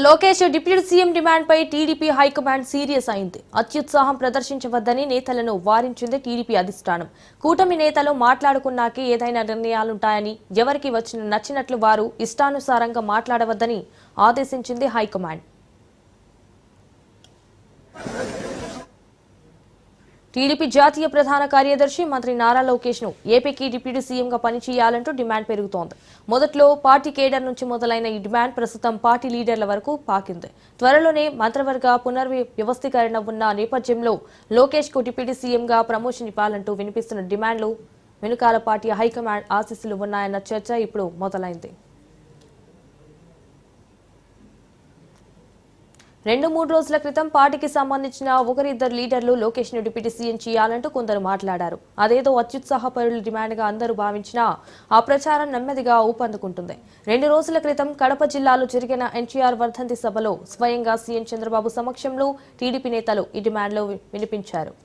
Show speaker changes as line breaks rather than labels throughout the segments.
Lokesh deputy CM demand పై TDP high command serious అయింది. అత్యుత్సాహం ప్రదర్శించవద్దని నేతలను వారించింది టీడీపీ అధిష్టానం. కూటమి నేతలు మాట్లాడుకున్నాకే ఏదైనా నిర్ణయాలుంటాయని, ఎవరికి నచ్చినట్లు వారు ఇష్టానుసారంగా మాట్లాడవద్దని ఆదేశించింది హైకమాండ్. టీడీపీ జాతీయ ప్రధాన కార్యదర్శి మంత్రి నారా లోకేష్ ను ఏపీకి డిప్యూటీ సీఎంగా పనిచేయాలంటూ డిమాండ్ పెరుగుతోంది. మొదట్లో పార్టీ కేడర్ నుంచి మొదలైన ఈ డిమాండ్ ప్రస్తుతం పార్టీ లీడర్ల వరకు పాకింది. త్వరలోనే మంత్రివర్గ పునర్వ్యవస్థీకరణ ఉన్న నేపథ్యంలో లోకేష్ కు డిప్యూటీ సీఎంగా ప్రమోషన్ ఇవ్వాలంటూ వినిపిస్తున్న డిమాండ్లు వెనుకాల పార్టీ హైకమాండ్ ఆశీస్సులు ఉన్నాయన్న చర్చ ఇప్పుడు మొదలైంది. 2-3 రోజుల క్రితం పార్టీకి సంబంధించిన ఒకరిద్దరు లీడర్లు లోకేష్ ను డిప్యూటీ సీఎం చేయాలంటూ కొందరు మాట్లాడారు. అదేదో అత్యుత్సాహపరుల డిమాండ్ గా అందరూ భావించినా ఆ ప్రచారం నెమ్మదిగా ఊపందుకుంటుంది. 2 రోజుల క్రితం కడప జిల్లాలో జరిగిన ఎన్టీఆర్ వర్ధంతి సభలో స్వయంగా సీఎం చంద్రబాబు సమక్షంలో టీడీపీ నేతలు ఈ డిమాండ్లు వినిపించారు.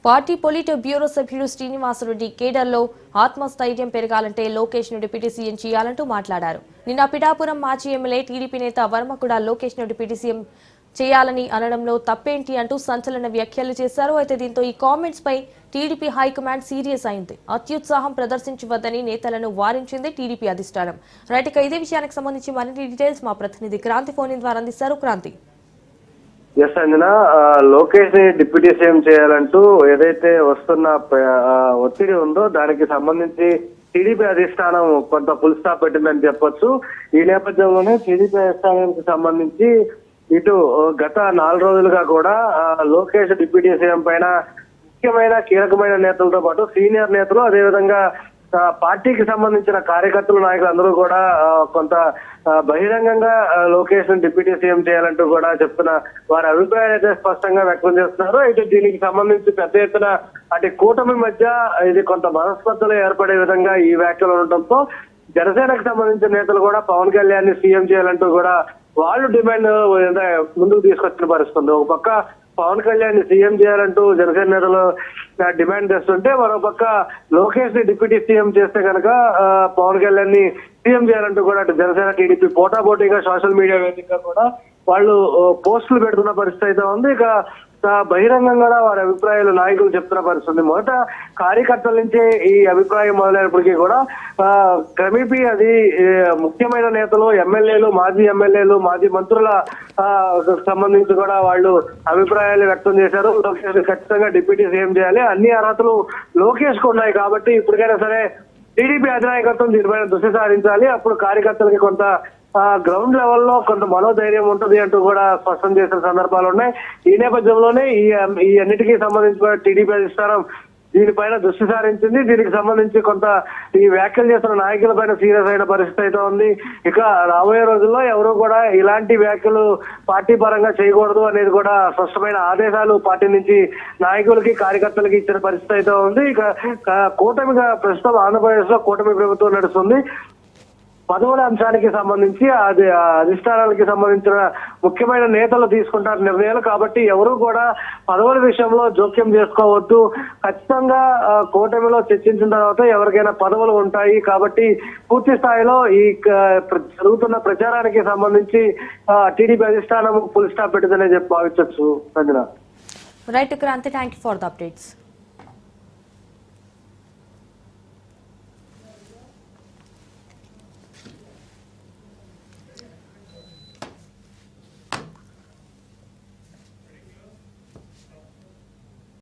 పార్టీ పొలిట్ బ్యూరో సభ్యుడు శ్రీనివాసరెడ్డి కేడర్లో ఆత్మస్థైర్యం పెరగాలంటే లోకేష్ ను డిప్యూటీ సీఎం చేయాలంటూ మాట్లాడారు. నిన్న పిఠాపురం మాజీ ఎమ్మెల్యే టీడీపీ నేత వర్మ కూడా లోకేష్ ను డిప్యూటీ సీఎం చేయాలని అనడంలో తప్పేంటి అంటూ సంచలన వ్యాఖ్యలు చేశారు. అయితే దీంతో ఈ కామెంట్స్ పై టీడీపీ హైకమాండ్ సీరియస్ అయింది. అత్యుత్సాహం ప్రదర్శించవద్దని నేతలను వారించింది టీడీపీ అధిష్టానం. రైట్, ఇక ఇదే విషయానికి సంబంధించి మరిన్ని డీటెయిల్స్ మా ప్రతినిధి క్రాంతి ఫోన్ ఇన్ ద్వారా అందిస్తారు. క్రాంతి.
ఎస్ అంజన, లోకేష్ ని డిప్యూటీ సీఎం చేయాలంటూ ఏదైతే వస్తున్న ఒత్తిడి ఉందో దానికి సంబంధించి టీడీపీ అధిష్టానం కొంత ఫుల్ స్టాప్ పెట్టిందని చెప్పొచ్చు. ఈ నేపథ్యంలోనే టీడీపీ అధిష్టానానికి సంబంధించి ఇటు గత 4 రోజులుగా కూడా లోకేష్ డిప్యూటీ సీఎం పైన ముఖ్యమైన కీలకమైన నేతలతో పాటు సీనియర్ నేతలు, అదేవిధంగా పార్టీకి సంబంధించిన కార్యకర్తలు, నాయకులు అందరూ కూడా కొంత బహిరంగంగా లోకేష్ ను డిప్యూటీ సీఎం చేయాలంటూ కూడా చెప్తున్న వారి అభిప్రాయాలు అయితే స్పష్టంగా వ్యక్తం చేస్తున్నారు. అయితే దీనికి సంబంధించి పెద్ద ఎత్తున అటు కూటమి మధ్య ఇది కొంత మనస్పర్ధలు ఏర్పడే విధంగా ఈ వ్యాఖ్యలు ఉండటంతో జనసేనకు సంబంధించిన నేతలు కూడా పవన్ కళ్యాణ్ ని సీఎం చేయాలంటూ కూడా వాళ్ళు డిమాండ్ ముందుకు తీసుకొచ్చిన పరిస్థితుంది. ఒక పక్క పవన్ కళ్యాణ్ ని సీఎం చేయాలంటూ జనసేన నేతలు డిమాండ్ చేస్తుంటే, మరో పక్క లోకేష్ ని డిప్యూటీ సీఎం చేస్తే కనుక పవన్ కళ్యాణ్ ని సీఎం చేయాలంటూ కూడా అటు జనసేన టీడీపీ పోటాపోటీగా సోషల్ మీడియా వేదికగా కూడా వాళ్ళు పోస్టులు పెడుతున్న పరిస్థితి అయితే ఉంది. ఇక బహిరంగంగా వారి అభిప్రాయాలు నాయకులు చెప్తున్న పరిస్థితి. మొదట కార్యకర్తల నుంచే ఈ అభిప్రాయం మొదలైనప్పటికీ కూడా క్రమేపీ అది ముఖ్యమైన నేతలు, ఎమ్మెల్యేలు, మాజీ మంత్రుల సంబంధించి కూడా వాళ్ళు అభిప్రాయాలు వ్యక్తం చేశారు. లోకేష్ ఖచ్చితంగా డిప్యూటీ సీఎం చేయాలి, అన్ని అర్హతలు లోకేష్ కు ఉన్నాయి కాబట్టి ఇప్పటికైనా సరే టీడీపీ అధినాయకత్వం దీనిపైన దృష్టి సారించాలి, అప్పుడు కార్యకర్తలకి కొంత గ్రౌండ్ లెవెల్లో కొంత మనోధైర్యం ఉంటుంది అంటూ కూడా స్పష్టం చేసిన సందర్భాలు ఉన్నాయి. ఈ నేపథ్యంలోనే ఈ అన్నిటికీ సంబంధించిన టీడీపీ అధిష్టానం దీనిపైన దృష్టి సారించింది. దీనికి సంబంధించి కొంత ఈ వ్యాఖ్యలు చేస్తున్న నాయకుల పైన సీరియస్ అయిన పరిస్థితి అయితే ఉంది. ఇక రాబోయే రోజుల్లో ఎవరు కూడా ఇలాంటి వ్యాఖ్యలు పార్టీ పరంగా చేయకూడదు అనేది కూడా స్పష్టమైన ఆదేశాలు పార్టీ నుంచి నాయకులకి, కార్యకర్తలకి ఇచ్చిన పరిస్థితి అయితే ఉంది. ఇక కూటమిగా ప్రస్తుతం ఆంధ్రప్రదేశ్ లో కూటమి ప్రభుత్వం నడుస్తుంది. పదవుల అంశానికి సంబంధించి అది అధిష్టానానికి సంబంధించిన ముఖ్యమైన నేతలు తీసుకుంటారు నిర్ణయాలు కాబట్టి ఎవరు కూడా పదవుల విషయంలో జోక్యం చేసుకోవద్దు. ఖచ్చితంగా కూటమిలో చర్చించిన తర్వాత ఎవరికైనా పదవులు ఉంటాయి కాబట్టి పూర్తి స్థాయిలో ఈ జరుగుతున్న ప్రచారానికి సంబంధించి టీడీపీ అధిష్టానం ఫుల్ స్టాప్ పెట్టిందనే చెప్పి భావించవచ్చు. Sanjana.
Right Kranti, thank you for the updates.